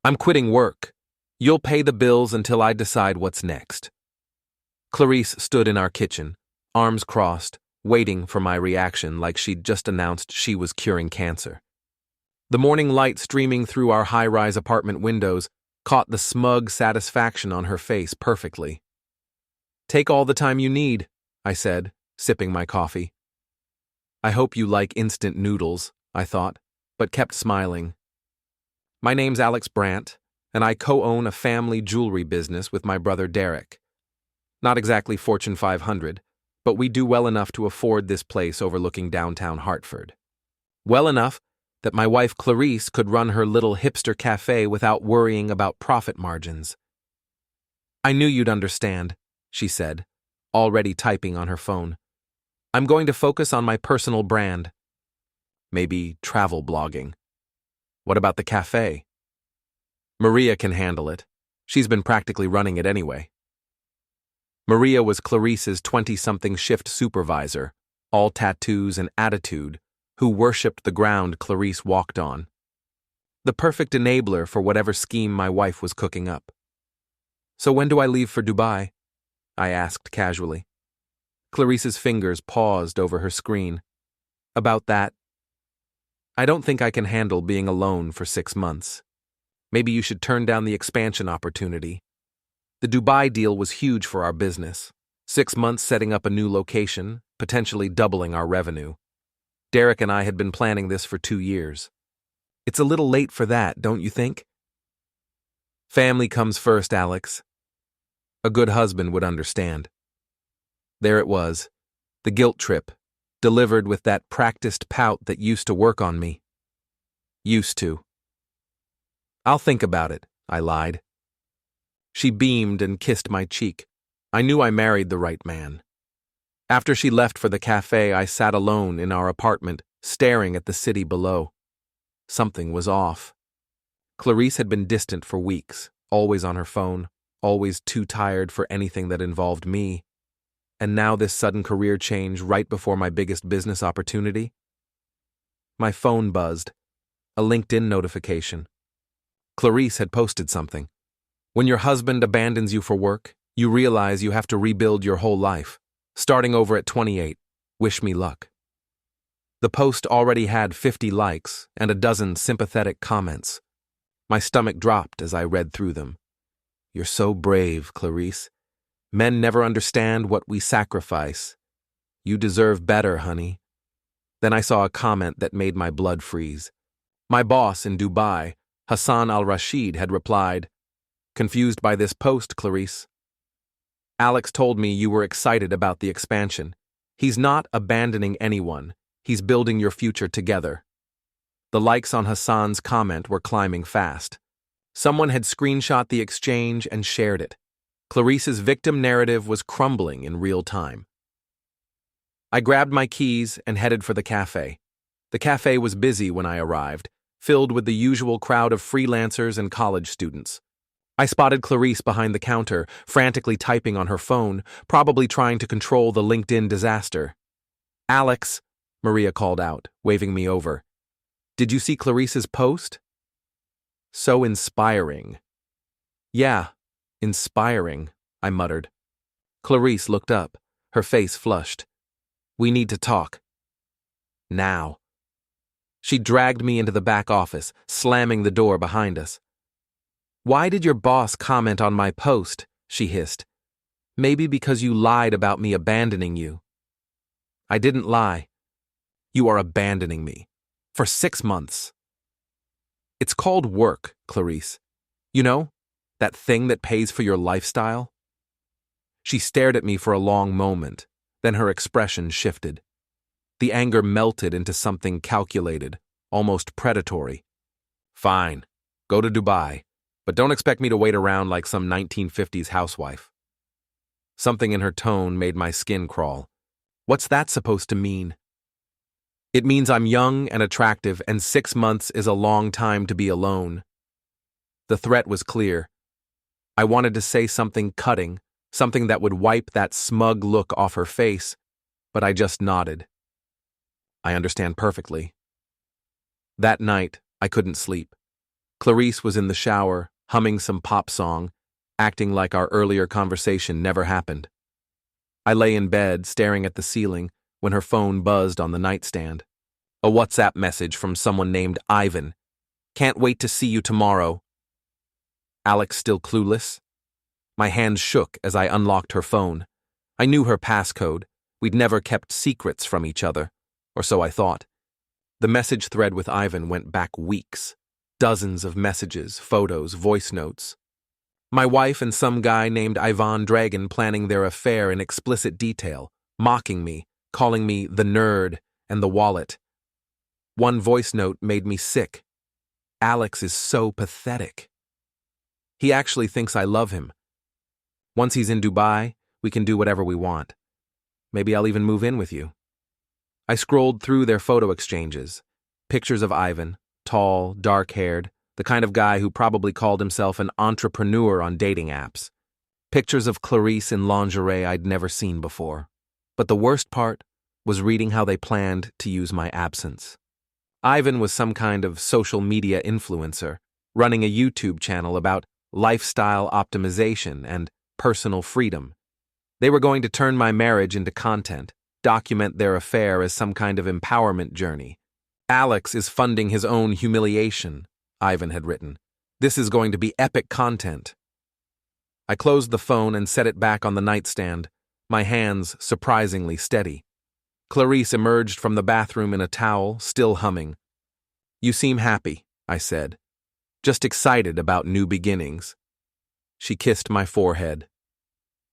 I'm quitting work. You'll pay the bills until I decide what's next. Clarice stood in our kitchen, arms crossed, waiting for my reaction like she'd just announced she was curing cancer. The morning light streaming through our high-rise apartment windows caught the smug satisfaction on her face perfectly. "Take all the time you need," I said, sipping my coffee. I hope you like instant noodles, I thought, but kept smiling. My name's Alex Brandt, and I co-own a family jewelry business with my brother Derek. Not exactly Fortune 500, but we do well enough to afford this place overlooking downtown Hartford. Well enough that my wife Clarice could run her little hipster cafe without worrying about profit margins. "I knew you'd understand," she said, already typing on her phone. "I'm going to focus on my personal brand. Maybe travel blogging. What about the cafe?" "Maria can handle it. She's been practically running it anyway." Maria was Clarice's 20-something shift supervisor, all tattoos and attitude, who worshipped the ground Clarice walked on. The perfect enabler for whatever scheme my wife was cooking up. "So when do I leave for Dubai?" I asked casually. Clarice's fingers paused over her screen. "About that. I don't think I can handle being alone for 6 months. Maybe you should turn down the expansion opportunity. The Dubai deal was huge for our business. 6 months setting up a new location, potentially doubling our revenue. Derek and I had been planning this for 2 years. It's a little late for that, don't you think?" "Family comes first, Alex. A good husband would understand." There it was, the guilt trip, delivered with that practiced pout that used to work on me. Used to. "I'll think about it," I lied. She beamed and kissed my cheek. I knew I married the right man. After she left for the cafe, I sat alone in our apartment, staring at the city below. Something was off. Clarice had been distant for weeks, always on her phone, always too tired for anything that involved me. And now this sudden career change right before my biggest business opportunity? My phone buzzed. A LinkedIn notification. Clarice had posted something. "When your husband abandons you for work, you realize you have to rebuild your whole life. Starting over at 28. Wish me luck." The post already had 50 likes and a dozen sympathetic comments. My stomach dropped as I read through them. "You're so brave, Clarice. Men never understand what we sacrifice. You deserve better, honey." Then I saw a comment that made my blood freeze. My boss in Dubai, Hassan al-Rashid, had replied, "Confused by this post, Clarice? Alex told me you were excited about the expansion. He's not abandoning anyone. He's building your future together." The likes on Hassan's comment were climbing fast. Someone had screenshot the exchange and shared it. Clarice's victim narrative was crumbling in real time. I grabbed my keys and headed for the cafe. The cafe was busy when I arrived, filled with the usual crowd of freelancers and college students. I spotted Clarice behind the counter, frantically typing on her phone, probably trying to control the LinkedIn disaster. "Alex," Maria called out, waving me over. "Did you see Clarice's post?" "So inspiring." "Yeah, inspiring," I muttered. Clarice looked up, her face flushed. "We need to talk. Now." She dragged me into the back office, slamming the door behind us. "Why did your boss comment on my post?" she hissed. "Maybe because you lied about me abandoning you." "I didn't lie. You are abandoning me. For 6 months. It's called work, Clarice. You know, that thing that pays for your lifestyle?" She stared at me for a long moment, then her expression shifted. The anger melted into something calculated, almost predatory. "Fine, go to Dubai, but don't expect me to wait around like some 1950s housewife." Something in her tone made my skin crawl. What's that supposed to mean? "It means I'm young and attractive, and 6 months is a long time to be alone." The threat was clear. I wanted to say something cutting, something that would wipe that smug look off her face, but I just nodded. "I understand perfectly." That night, I couldn't sleep. Clarice was in the shower, humming some pop song, acting like our earlier conversation never happened. I lay in bed, staring at the ceiling, when her phone buzzed on the nightstand. A WhatsApp message from someone named Ivan. "Can't wait to see you tomorrow." Alex still clueless? My hands shook as I unlocked her phone. I knew her passcode. We'd never kept secrets from each other, or so I thought. The message thread with Ivan went back weeks. Dozens of messages, photos, voice notes. My wife and some guy named Ivan Dragon planning their affair in explicit detail, mocking me, calling me the nerd and the wallet. One voice note made me sick. Alex is so pathetic. He actually thinks I love him. Once he's in Dubai, we can do whatever we want. Maybe I'll even move in with you. I scrolled through their photo exchanges. Pictures of Ivan, tall, dark-haired, the kind of guy who probably called himself an entrepreneur on dating apps. Pictures of Clarice in lingerie I'd never seen before. But the worst part was reading how they planned to use my absence. Ivan was some kind of social media influencer, running a YouTube channel about lifestyle optimization and personal freedom. They were going to turn my marriage into content, document their affair as some kind of empowerment journey. "Alex is funding his own humiliation," Ivan had written. "This is going to be epic content." I closed the phone and set it back on the nightstand, my hands surprisingly steady. Clarice emerged from the bathroom in a towel, still humming. "You seem happy," I said. "Just excited about new beginnings." She kissed my forehead.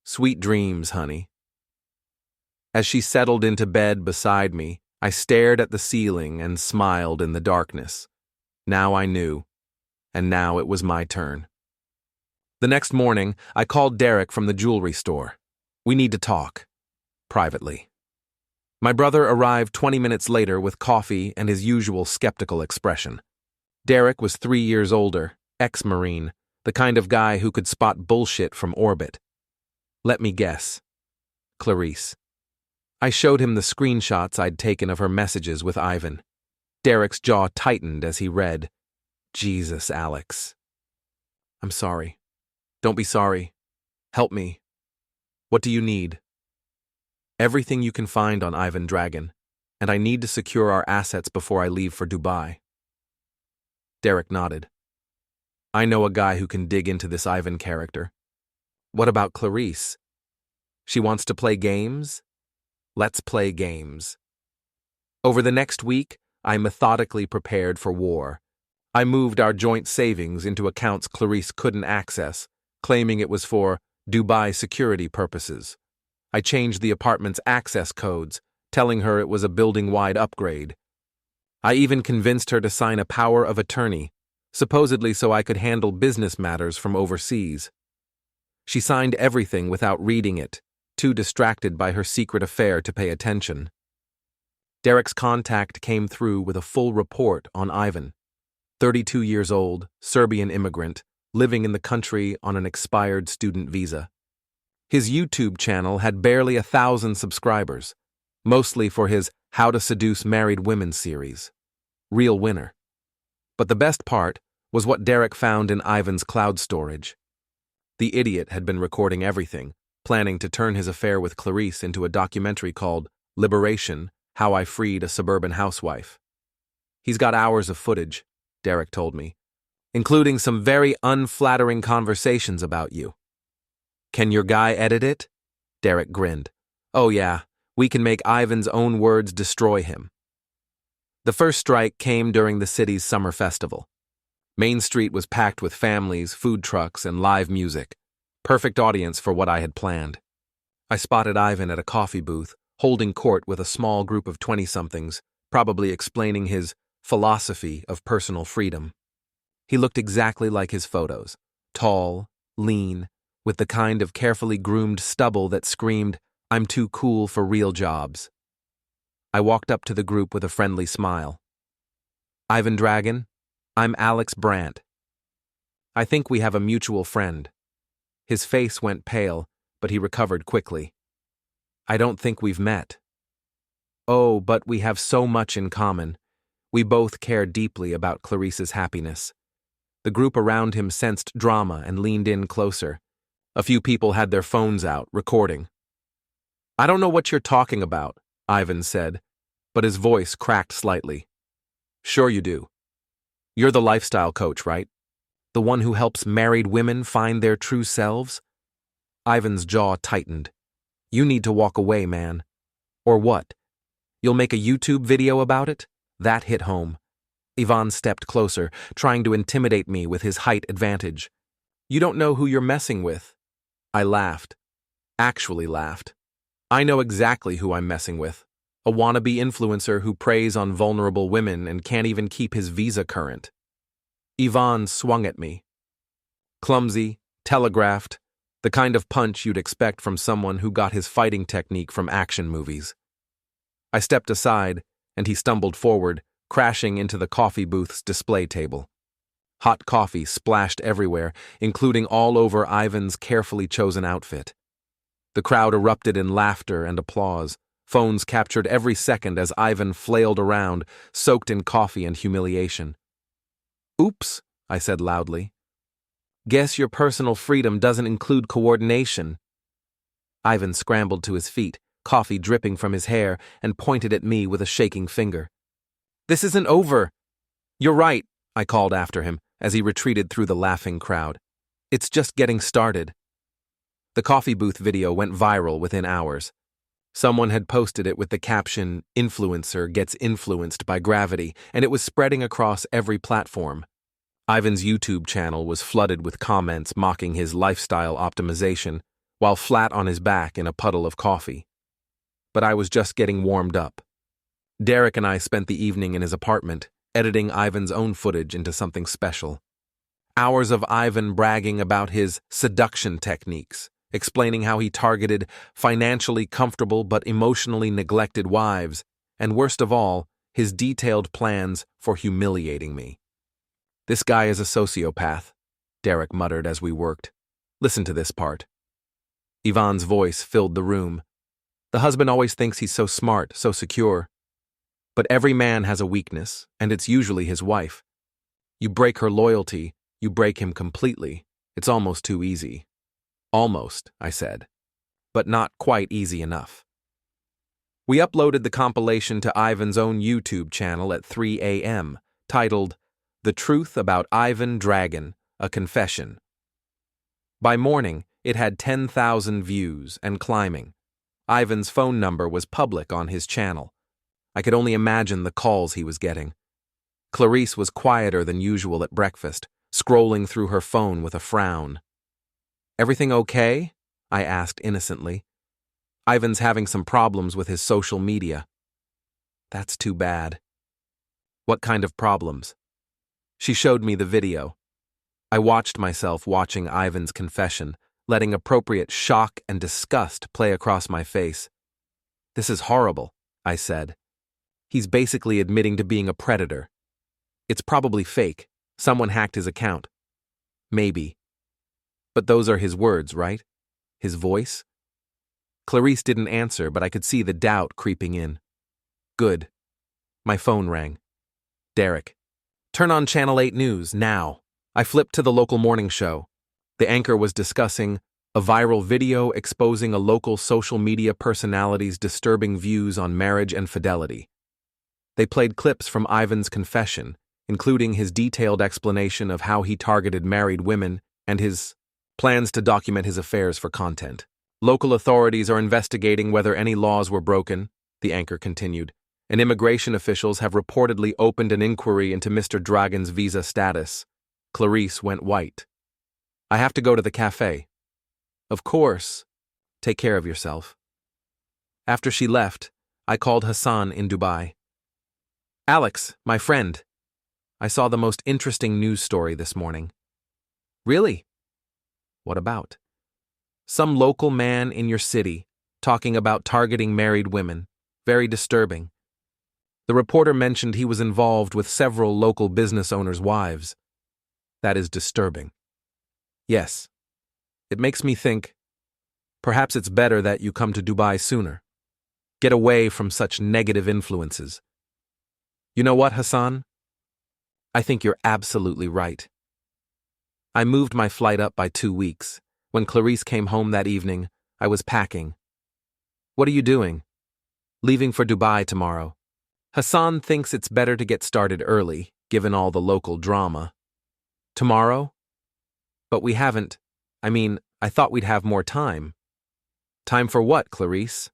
"Sweet dreams, honey." As she settled into bed beside me, I stared at the ceiling and smiled in the darkness. Now I knew, and now it was my turn. The next morning, I called Derek from the jewelry store. "We need to talk." Privately. My brother arrived 20 minutes later with coffee and his usual skeptical expression. Derek was 3 years older, ex-Marine, the kind of guy who could spot bullshit from orbit. "Let me guess. Clarice." I showed him the screenshots I'd taken of her messages with Ivan. Derek's jaw tightened as he read, "Jesus, Alex." "I'm sorry." "Don't be sorry. Help me. What do you need?" "Everything you can find on Ivan Dragon, and I need to secure our assets before I leave for Dubai." Derek nodded. "I know a guy who can dig into this Ivan character." "What about Clarice? She wants to play games?" "Let's play games." Over the next week, I methodically prepared for war. I moved our joint savings into accounts Clarice couldn't access, claiming it was for Dubai security purposes. I changed the apartment's access codes, telling her it was a building-wide upgrade. I even convinced her to sign a power of attorney, supposedly so I could handle business matters from overseas. She signed everything without reading it, too distracted by her secret affair to pay attention. Derek's contact came through with a full report on Ivan. 32 years old, Serbian immigrant, living in the country on an expired student visa. His YouTube channel had barely 1,000 subscribers, mostly for his How to Seduce Married Women series. Real winner. But the best part was what Derek found in Ivan's cloud storage. The idiot had been recording everything, planning to turn his affair with Clarice into a documentary called Liberation: How I Freed a Suburban Housewife. "He's got hours of footage," Derek told me, "including some very unflattering conversations about you." "Can your guy edit it?" Derek grinned. "Oh yeah, we can make Ivan's own words destroy him." The first strike came during the city's summer festival. Main Street was packed with families, food trucks, and live music. Perfect audience for what I had planned. I spotted Ivan at a coffee booth, holding court with a small group of 20-somethings, probably explaining his philosophy of personal freedom. He looked exactly like his photos, tall, lean, with the kind of carefully groomed stubble that screamed, "I'm too cool for real jobs." I walked up to the group with a friendly smile. "Ivan Dragon, I'm Alex Brandt. I think we have a mutual friend." His face went pale, but he recovered quickly. "I don't think we've met." "Oh, but we have so much in common. We both care deeply about Clarice's happiness. The group around him sensed drama and leaned in closer. A few people had their phones out, recording. "I don't know what you're talking about," Ivan said, but his voice cracked slightly. "Sure you do. You're the lifestyle coach, right? The one who helps married women find their true selves?" Ivan's jaw tightened. "You need to walk away, man." "Or what? You'll make a YouTube video about it?" That hit home. Ivan stepped closer, trying to intimidate me with his height advantage. "You don't know who you're messing with." I laughed. Actually laughed. I know exactly who I'm messing with. A wannabe influencer who preys on vulnerable women and can't even keep his visa current. Ivan swung at me. Clumsy, telegraphed, the kind of punch you'd expect from someone who got his fighting technique from action movies. I stepped aside, and he stumbled forward, crashing into the coffee booth's display table. Hot coffee splashed everywhere, including all over Ivan's carefully chosen outfit. The crowd erupted in laughter and applause. Phones captured every second as Ivan flailed around, soaked in coffee and humiliation. "Oops," I said loudly. "Guess your personal freedom doesn't include coordination." Ivan scrambled to his feet, coffee dripping from his hair, and pointed at me with a shaking finger. "This isn't over." "You're right," I called after him as he retreated through the laughing crowd. "It's just getting started." The coffee booth video went viral within hours. Someone had posted it with the caption, "Influencer gets influenced by gravity," and it was spreading across every platform. Ivan's YouTube channel was flooded with comments mocking his lifestyle optimization, while flat on his back in a puddle of coffee. But I was just getting warmed up. Derek and I spent the evening in his apartment, editing Ivan's own footage into something special. Hours of Ivan bragging about his seduction techniques, explaining how he targeted financially comfortable but emotionally neglected wives, and worst of all, his detailed plans for humiliating me. "This guy is a sociopath," Derek muttered as we worked. "Listen to this part." Ivan's voice filled the room. "The husband always thinks he's so smart, so secure. But every man has a weakness, and it's usually his wife. You break her loyalty, you break him completely. It's almost too easy." "Almost," I said, "but not quite easy enough." We uploaded the compilation to Ivan's own YouTube channel at 3 a.m., titled, "The Truth About Ivan Dragon, A Confession." By morning, it had 10,000 views and climbing. Ivan's phone number was public on his channel. I could only imagine the calls he was getting. Clarice was quieter than usual at breakfast, scrolling through her phone with a frown. "Everything okay?" I asked innocently. "Ivan's having some problems with his social media." "That's too bad." "What kind of problems?" She showed me the video. I watched myself watching Ivan's confession, letting appropriate shock and disgust play across my face. "This is horrible," I said. "He's basically admitting to being a predator. It's probably fake. Someone hacked his account." "Maybe. But those are his words, right? His voice?" Clarice didn't answer, but I could see the doubt creeping in. Good. My phone rang. "Derek, turn on Channel 8 News, now." I flipped to the local morning show. The anchor was discussing a viral video exposing a local social media personality's disturbing views on marriage and fidelity. They played clips from Ivan's confession, including his detailed explanation of how he targeted married women and his plans to document his affairs for content. "Local authorities are investigating whether any laws were broken," the anchor continued, "and immigration officials have reportedly opened an inquiry into Mr. Dragon's visa status." Clarice went white. "I have to go to the cafe." "Of course. Take care of yourself." After she left, I called Hassan in Dubai. "Alex, my friend, I saw the most interesting news story this morning." "Really? What about?" "Some local man in your city talking about targeting married women. Very disturbing. The reporter mentioned he was involved with several local business owners' wives." "That is disturbing." "Yes. It makes me think, perhaps it's better that you come to Dubai sooner. Get away from such negative influences." "You know what, Hassan? I think you're absolutely right. I moved my flight up by 2 weeks. When Clarice came home that evening, I was packing. "What are you doing?" "Leaving for Dubai tomorrow. Hassan thinks it's better to get started early, given all the local drama." "Tomorrow?" "But we haven't. I thought we'd have more time." "Time for what, Clarice?"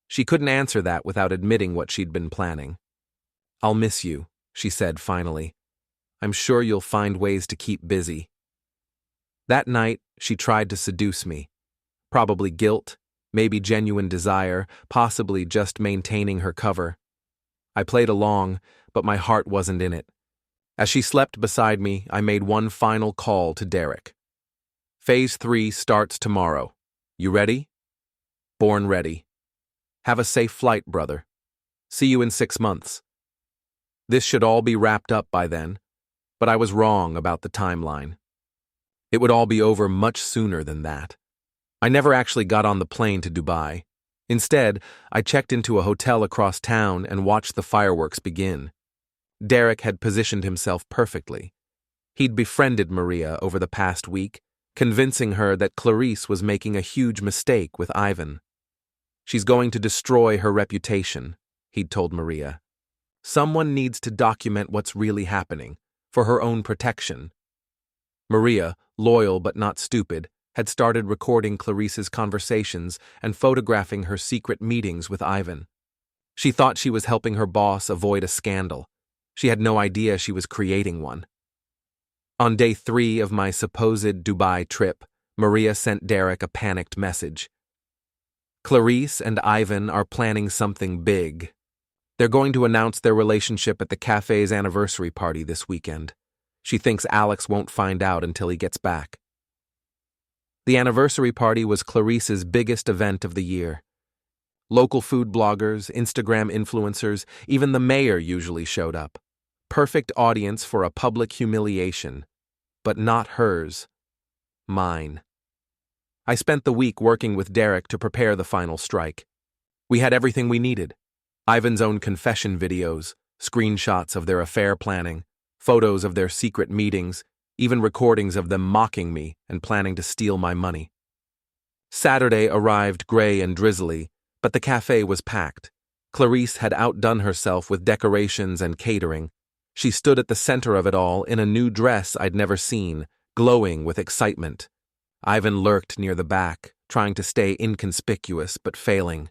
She couldn't answer that without admitting what she'd been planning. "I'll miss you," she said finally. "I'm sure you'll find ways to keep busy." That night, she tried to seduce me. Probably guilt, maybe genuine desire, possibly just maintaining her cover. I played along, but my heart wasn't in it. As she slept beside me, I made one final call to Derek. "Phase 3 starts tomorrow. You ready?" "Born ready." "Have a safe flight, brother. See you in 6 months." This should all be wrapped up by then, but I was wrong about the timeline. It would all be over much sooner than that. I never actually got on the plane to Dubai. Instead, I checked into a hotel across town and watched the fireworks begin. Derek had positioned himself perfectly. He'd befriended Maria over the past week, convincing her that Clarice was making a huge mistake with Ivan. "She's going to destroy her reputation," he'd told Maria. "Someone needs to document what's really happening, for her own protection." Maria, loyal but not stupid, had started recording Clarice's conversations and photographing her secret meetings with Ivan. She thought she was helping her boss avoid a scandal. She had no idea she was creating one. On day 3 of my supposed Dubai trip, Maria sent Derek a panicked message. "Clarice and Ivan are planning something big. They're going to announce their relationship at the cafe's anniversary party this weekend. She thinks Alex won't find out until he gets back." The anniversary party was Clarice's biggest event of the year. Local food bloggers, Instagram influencers, even the mayor usually showed up. Perfect audience for a public humiliation. But not hers. Mine. I spent the week working with Derek to prepare the final strike. We had everything we needed. Ivan's own confession videos, screenshots of their affair planning, photos of their secret meetings, even recordings of them mocking me and planning to steal my money. Saturday arrived gray and drizzly, but the cafe was packed. Clarice had outdone herself with decorations and catering. She stood at the center of it all in a new dress I'd never seen, glowing with excitement. Ivan lurked near the back, trying to stay inconspicuous but failing.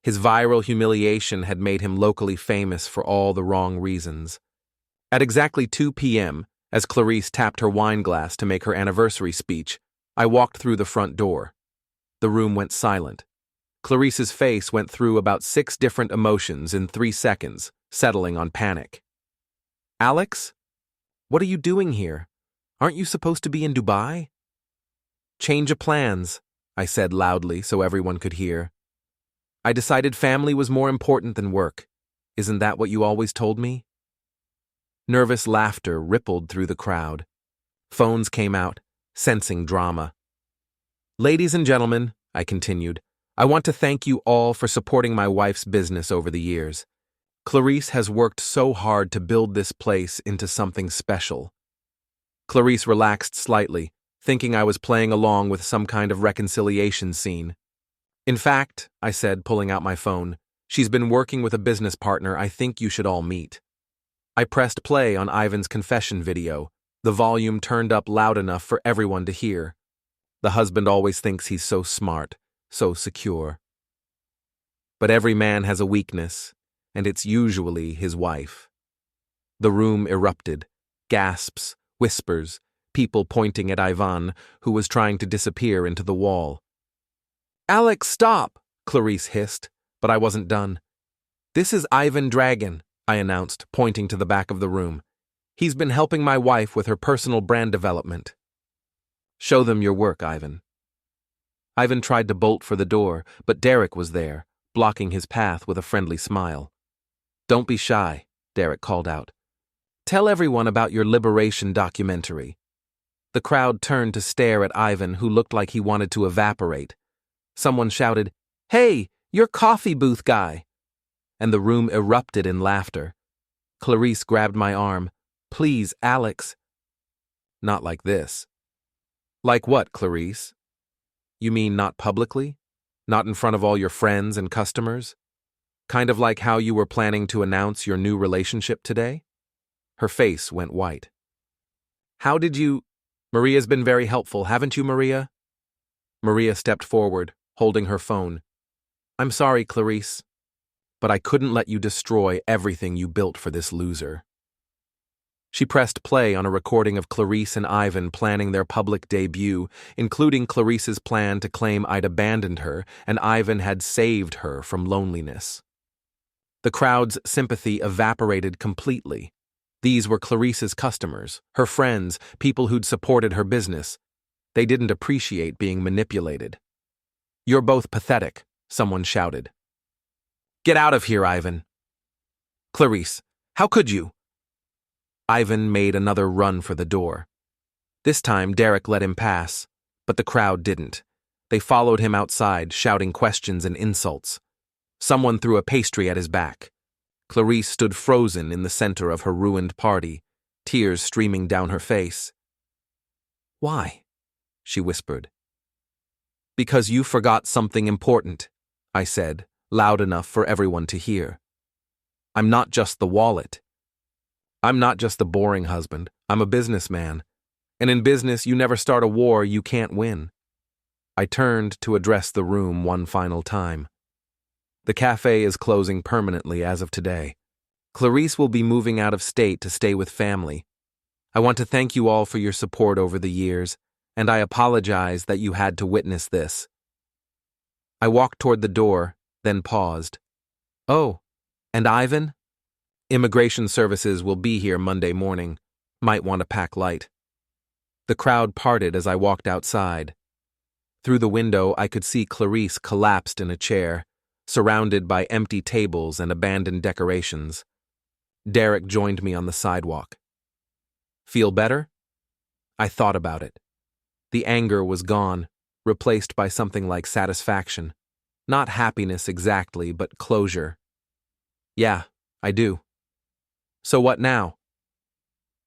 His viral humiliation had made him locally famous for all the wrong reasons. At exactly 2 p.m., as Clarice tapped her wine glass to make her anniversary speech, I walked through the front door. The room went silent. Clarice's face went through about 6 different emotions in 3 seconds, settling on panic. "Alex? What are you doing here? Aren't you supposed to be in Dubai?" "Change of plans," I said loudly so everyone could hear. "I decided family was more important than work. Isn't that what you always told me?" Nervous laughter rippled through the crowd. Phones came out, sensing drama. "Ladies and gentlemen," I continued, "I want to thank you all for supporting my wife's business over the years. Clarice has worked so hard to build this place into something special." Clarice relaxed slightly, thinking I was playing along with some kind of reconciliation scene. "In fact," I said, pulling out my phone, "she's been working with a business partner I think you should all meet." I pressed play on Ivan's confession video, the volume turned up loud enough for everyone to hear. The husband always thinks he's so smart, so secure. But every man has a weakness, and it's usually his wife. The room erupted. Gasps, whispers, people pointing at Ivan, who was trying to disappear into the wall. "Alex, stop!" Clarice hissed, but I wasn't done. "This is Ivan Dragon," I announced, pointing to the back of the room. "He's been helping my wife with her personal brand development." "Show them your work, Ivan." Ivan tried to bolt for the door, but Derek was there, blocking his path with a friendly smile. "Don't be shy," Derek called out. "Tell everyone about your liberation documentary." The crowd turned to stare at Ivan, who looked like he wanted to evaporate. Someone shouted, "Hey, you're coffee booth guy!" And the room erupted in laughter. Clarice grabbed my arm. "Please, Alex." Not like this. Like what, Clarice? You mean not publicly? Not in front of all your friends and customers? Kind of like how you were planning to announce your new relationship today? Her face went white. How did you… Maria's been very helpful, haven't you, Maria? Maria stepped forward, holding her phone. I'm sorry, Clarice, but I couldn't let you destroy everything you built for this loser. She pressed play on a recording of Clarice and Ivan planning their public debut, including Clarice's plan to claim I'd abandoned her and Ivan had saved her from loneliness. The crowd's sympathy evaporated completely. These were Clarice's customers, her friends, people who'd supported her business. They didn't appreciate being manipulated. You're both pathetic, someone shouted. Get out of here, Ivan. Clarice, how could you? Ivan made another run for the door. This time, Derek let him pass, but the crowd didn't. They followed him outside, shouting questions and insults. Someone threw a pastry at his back. Clarice stood frozen in the center of her ruined party, tears streaming down her face. Why? She whispered. Because you forgot something important, I said, loud enough for everyone to hear. I'm not just the wallet. I'm not just the boring husband, I'm a businessman. And in business, you never start a war you can't win. I turned to address the room one final time. The cafe is closing permanently as of today. Clarice will be moving out of state to stay with family. I want to thank you all for your support over the years, and I apologize that you had to witness this. I walked toward the door, then paused. Oh, and Ivan? Immigration services will be here Monday morning. Might want to pack light. The crowd parted as I walked outside. Through the window, I could see Clarice collapsed in a chair, surrounded by empty tables and abandoned decorations. Derek joined me on the sidewalk. Feel better? I thought about it. The anger was gone, replaced by something like satisfaction. Not happiness exactly, but closure. Yeah, I do. So what now?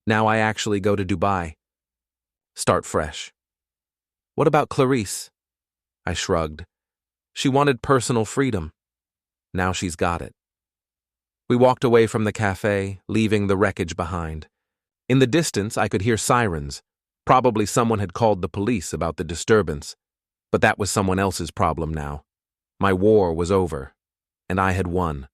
Now I actually go to Dubai. Start fresh. What about Clarice? I shrugged. She wanted personal freedom. Now she's got it. We walked away from the cafe, leaving the wreckage behind. In the distance, I could hear sirens. Probably someone had called the police about the disturbance. But that was someone else's problem now. My war was over, and I had won.